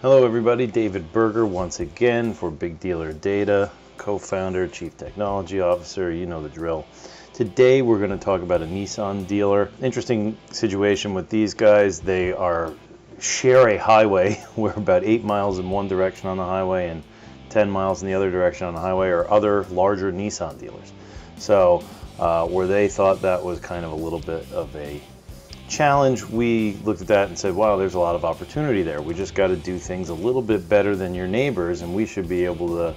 Hello everybody, David Berger once again for Big Dealer Data, co-founder, chief technology officer, you know the drill. Today we're going to talk about a Nissan dealer. Interesting situation with these guys. They share a highway. We're about 8 miles in one direction on the highway and 10 miles in the other direction on the highway, or other larger Nissan dealers. So where they thought that was kind of a little bit of a challenge, we looked at that and said, wow, there's a lot of opportunity there. We just got to do things a little bit better than your neighbors, and we should be able to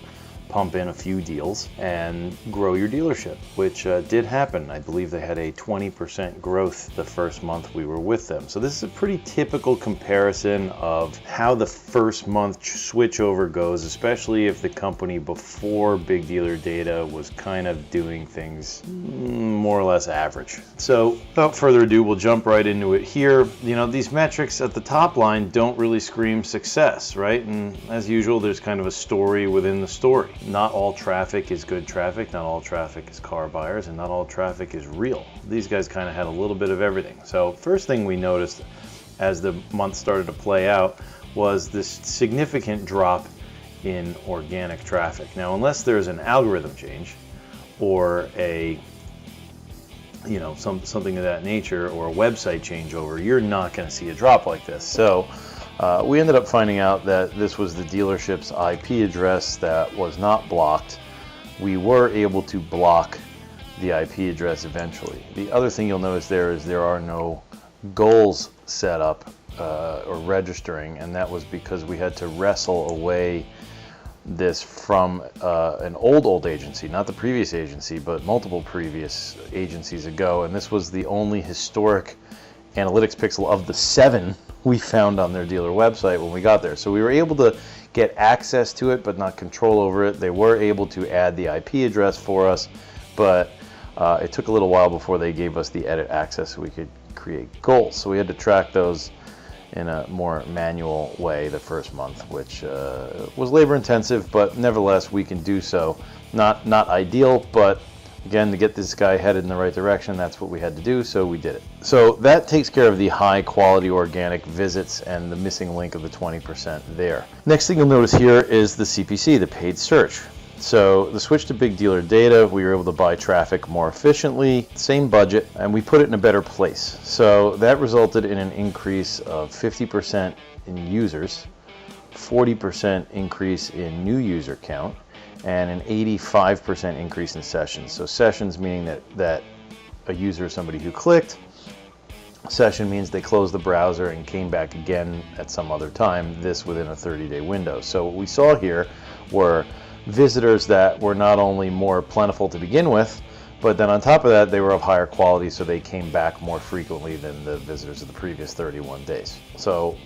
pump in a few deals and grow your dealership, which did happen. I believe they had a 20% growth the first month we were with them. So this is a pretty typical comparison of how the first month switchover goes, especially if the company before Big Dealer Data was kind of doing things more or less average. So without further ado, we'll jump right into it here. You know, these metrics at the top line don't really scream success, right? And as usual, there's kind of a story within the story. Not all traffic is good traffic, not all traffic is car buyers, and not all traffic is real. These guys kind of had a little bit of everything. So first thing we noticed as the month started to play out was this significant drop in organic traffic. Now, unless there's an algorithm change or a something of that nature, or a website changeover, you're not going to see a drop like this. So we ended up finding out that this was the dealership's IP address that was not blocked. We were able to block the IP address eventually. The other thing you'll notice there is there are no goals set up or registering, and that was because we had to wrestle away this from an old agency, not the previous agency, but multiple previous agencies ago, and this was the only historic analytics pixel of the 7 we found on their dealer website when we got there. So we were able to get access to it, but not control over it. They were able to add the IP address for us, but it took a little while before they gave us the edit access so we could create goals. So we had to track those in a more manual way the first month, which was labor intensive, but nevertheless we can do so. Not ideal, but again, to get this guy headed in the right direction, that's what we had to do, so we did it. So that takes care of the high quality organic visits and the missing link of the 20% there. Next thing you'll notice here is the CPC, the paid search. So the switch to Big Dealer Data, we were able to buy traffic more efficiently, same budget, and we put it in a better place. So that resulted in an increase of 50% in users, 40% increase in new user count, and an 85% increase in sessions. So sessions meaning that a user is somebody who clicked. Session means they closed the browser and came back again at some other time, this within a 30-day window. So what we saw here were visitors that were not only more plentiful to begin with, but then on top of that, they were of higher quality, so they came back more frequently than the visitors of the previous 31 days. So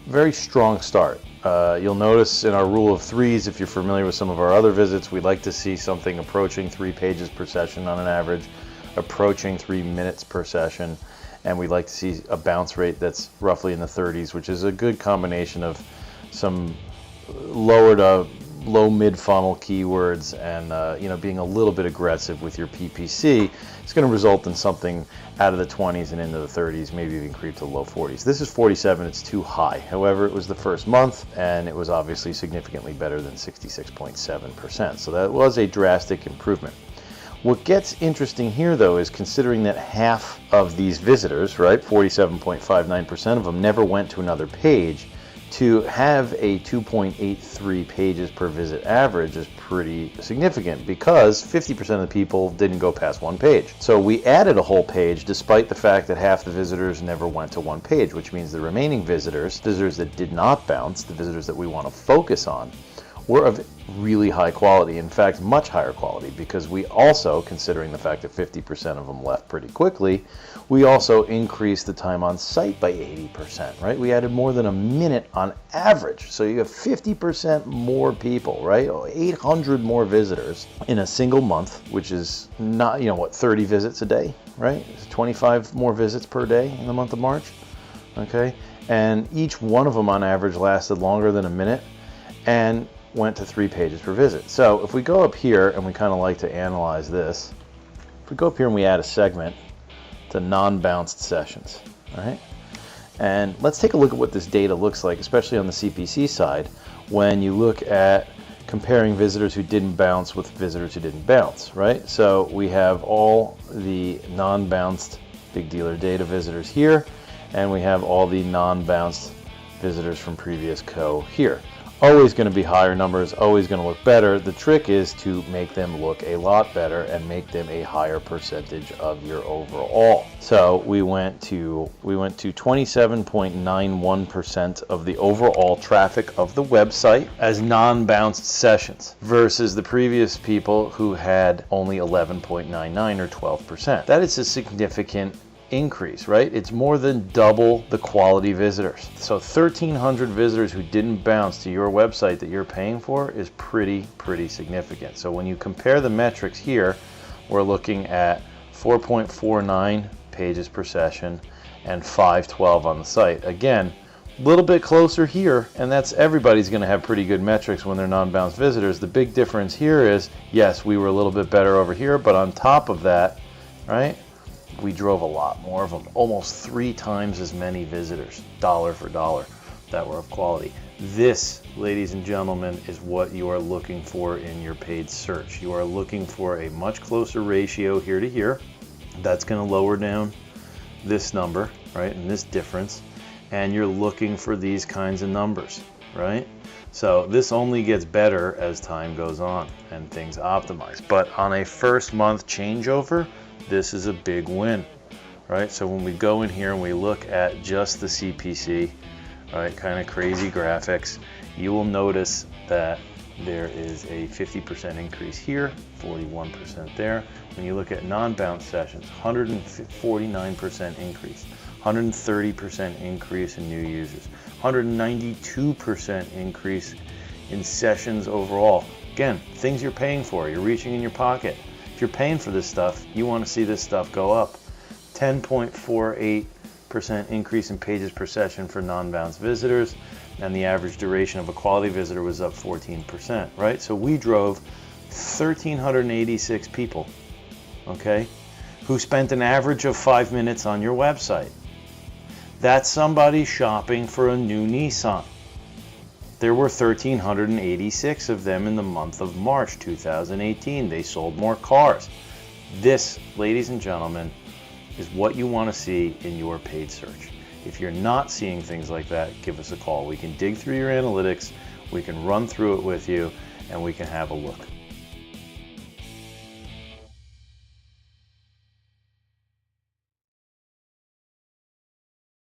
very strong start. You'll notice in our rule of threes, if you're familiar with some of our other visits, we like to see something approaching 3 pages per session on an average, approaching 3 minutes per session, and we like to see a bounce rate that's roughly in the 30s, which is a good combination of some lower to low mid-funnel keywords and being a little bit aggressive with your PPC. It's going to result in something out of the 20s and into the 30s, maybe even creep to the low 40s. This is 47, it's too high. However, it was the first month and it was obviously significantly better than 66.7%. So that was a drastic improvement. What gets interesting here though is considering that half of these visitors, right, 47.59% of them never went to another page. To have a 2.83 pages per visit average is pretty significant because 50% of the people didn't go past 1 page. So we added a whole page despite the fact that half the visitors never went to 1 page, which means the remaining visitors that did not bounce, the visitors that we want to focus on, were of really high quality, in fact much higher quality, because we also, considering the fact that 50% of them left pretty quickly, we also increased the time on site by 80%, right? We added more than a minute on average. So you have 50% more people, right? 800 more visitors in a single month, which is not, 30 visits a day, right? 25 more visits per day in the month of March, okay? And each one of them on average lasted longer than a minute and went to 3 pages per visit. So if we go up here, and we kind of like to analyze this, if we go up here and we add a segment to non-bounced sessions, all right? And let's take a look at what this data looks like, especially on the CPC side, when you look at comparing visitors who didn't bounce with visitors who didn't bounce, right? So we have all the non-bounced big dealer data visitors here, and we have all the non-bounced visitors from previous co here. Always going to be higher numbers, always going to look better. The trick is to make them look a lot better and make them a higher percentage of your overall. So we went to 27.91% of the overall traffic of the website as non-bounced sessions versus the previous people who had only 11.99 or 12%. That is a significant increase, right? It's more than double the quality visitors. So 1,300 visitors who didn't bounce to your website that you're paying for is pretty significant. So when you compare the metrics here, we're looking at 4.49 pages per session and 512 on the site. Again, a little bit closer here, and that's everybody's going to have pretty good metrics when they're non-bounce visitors. The big difference here is, yes, we were a little bit better over here, but on top of that, right, we drove a lot more of them, almost 3 times as many visitors, dollar for dollar, that were of quality. This, ladies and gentlemen, is what you are looking for in your paid search. You are looking for a much closer ratio here to here. That's going to lower down this number, right, and this difference, and you're looking for these kinds of numbers, right? So this only gets better as time goes on and things optimize. But on a first month changeover, this is a big win, right? So when we go in here and we look at just the CPC, right, kind of crazy graphics, you will notice that there is a 50% increase here, 41% there. When you look at non-bounce sessions, 149% increase, 130% increase in new users, 192% increase in sessions overall. Again, things you're paying for, you're reaching in your pocket. If you're paying for this stuff, you want to see this stuff go up. 10.48% increase in pages per session for non-bounce visitors, and the average duration of a quality visitor was up 14%, right? So we drove 1,386 people, okay, who spent an average of 5 minutes on your website. That's somebody shopping for a new Nissan. There were 1,386 of them in the month of March 2018. They sold more cars. This, ladies and gentlemen, is what you want to see in your paid search. If you're not seeing things like that, give us a call. We can dig through your analytics, we can run through it with you, and we can have a look.